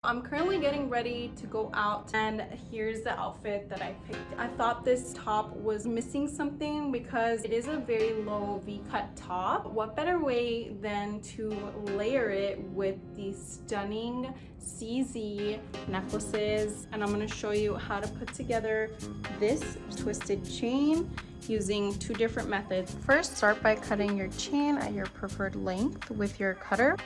I'm currently getting ready to go out, and here's the outfit that I picked. I thought this top was missing something because it is a very low V-cut top. What better way than to layer it with these stunning CZ necklaces, and I'm going to show you how to put together this twisted chain using two different methods. First, start by cutting your chain at your preferred length with your cutter.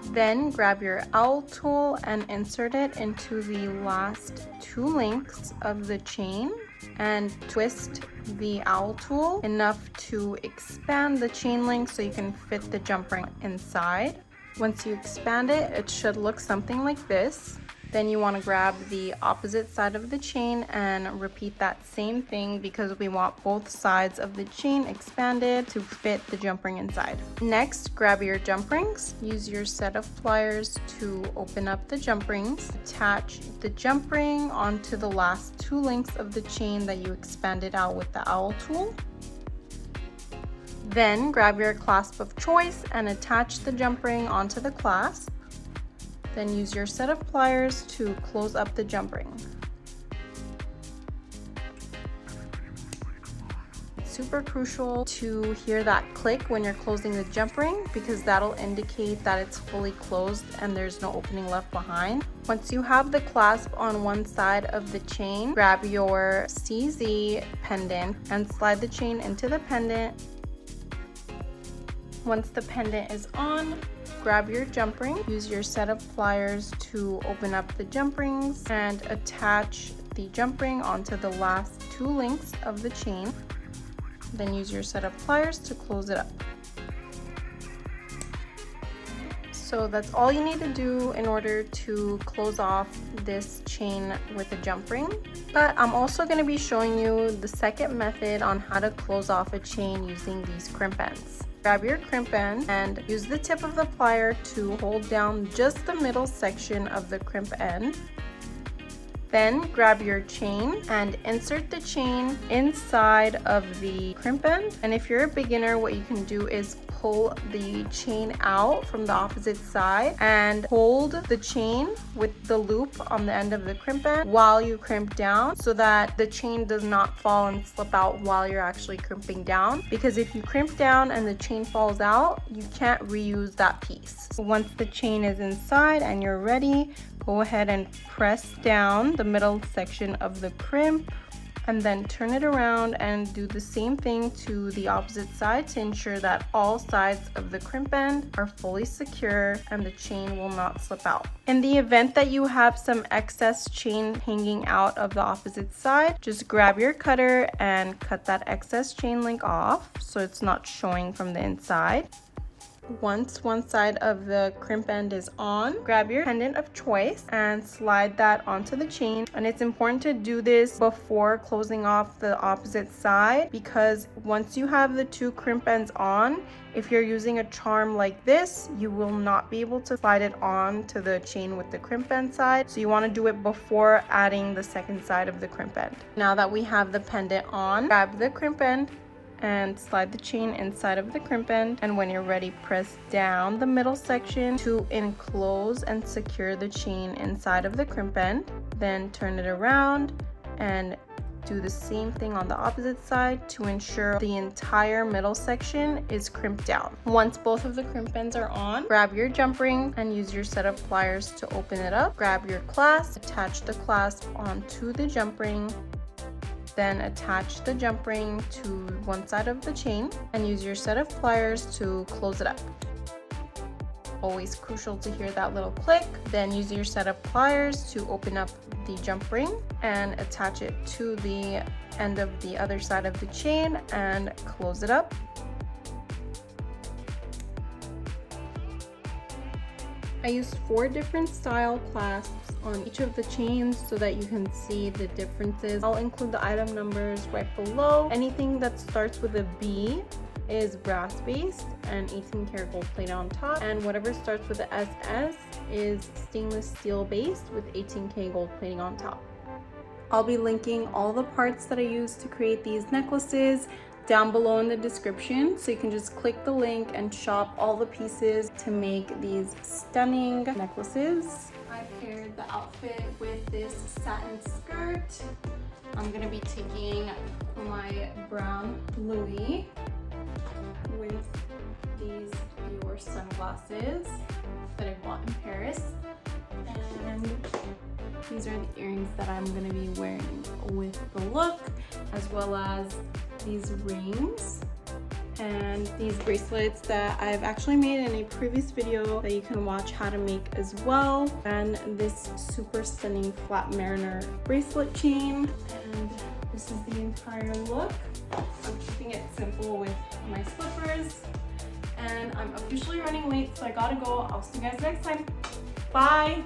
Then grab your Awl Tool and insert it into the last two links of the chain and twist the Awl Tool enough to expand the chain link so you can fit the jump ring inside. Once you expand it, it should look something like this. Then you want to grab the opposite side of the chain and repeat that same thing because we want both sides of the chain expanded to fit the jump ring inside. Next, grab your jump rings. Use your set of pliers to open up the jump rings. Attach the jump ring onto the last two links of the chain that you expanded out with the Awl Tool. Then grab your clasp of choice and attach the jump ring onto the clasp. Then use your set of pliers to close up the jump ring. It's super crucial to hear that click when you're closing the jump ring because that'll indicate that it's fully closed and there's no opening left behind. Once you have the clasp on one side of the chain, grab your CZ pendant and slide the chain into the pendant. Once the pendant is on, grab your jump ring, use your set of pliers to open up the jump rings and attach the jump ring onto the last two links of the chain. Then use your set of pliers to close it up. So that's all you need to do in order to close off this chain with a jump ring. But I'm also going to be showing you the second method on how to close off a chain using these crimp ends. Grab your crimp end and use the tip of the plier to hold down just the middle section of the crimp end. Then grab your chain and insert the chain inside of the crimp end. And if you're a beginner, what you can do is pull the chain out from the opposite side and hold the chain with the loop on the end of the crimp end while you crimp down so that the chain does not fall and slip out while you're actually crimping down. Because if you crimp down and the chain falls out, you can't reuse that piece. Once the chain is inside and you're ready, go ahead and press down the middle section of the crimp and then turn it around and do the same thing to the opposite side to ensure that all sides of the crimp end are fully secure and the chain will not slip out. In the event that you have some excess chain hanging out of the opposite side, just grab your cutter and cut that excess chain link off so it's not showing from the inside. Once one side of the crimp end is on, grab your pendant of choice and slide that onto the chain. And it's important to do this before closing off the opposite side because once you have the two crimp ends on, if you're using a charm like this, you will not be able to slide it on to the chain with the crimp end side. So you want to do it before adding the second side of the crimp end. Now that we have the pendant on, grab the crimp end and slide the chain inside of the crimp end, and when you're ready, press down the middle section to enclose and secure the chain inside of the crimp end. Then turn it around and do the same thing on the opposite side to ensure the entire middle section is crimped down. Once both of the crimp ends are on, grab your jump ring and use your set of pliers to open it up. Grab your clasp, attach the clasp onto the jump ring. Then attach the jump ring to one side of the chain and use your set of pliers to close it up. Always crucial to hear that little click. Then use your set of pliers to open up the jump ring and attach it to the end of the other side of the chain and close it up. I used 4 different style clasps on each of the chains so that you can see the differences. I'll include the item numbers right below. Anything that starts with a B is brass based and 18 karat gold plated on top, and whatever starts with the SS is stainless steel based with 18K gold plating on top. I'll be linking all the parts that I used to create these necklaces down below in the description, so you can just click the link and shop all the pieces to make these stunning necklaces. I paired the outfit with this satin skirt. I'm gonna be taking my brown Louis with these Dior sunglasses that I bought in Paris. And these are the earrings that I'm gonna be wearing with the look, as well as these rings and these bracelets that I've actually made in a previous video that you can watch how to make as well, and this super stunning flat mariner bracelet chain. And this is the entire look. I'm keeping it simple with my slippers, and I'm officially running late, so I gotta go. I'll see you guys next time. Bye.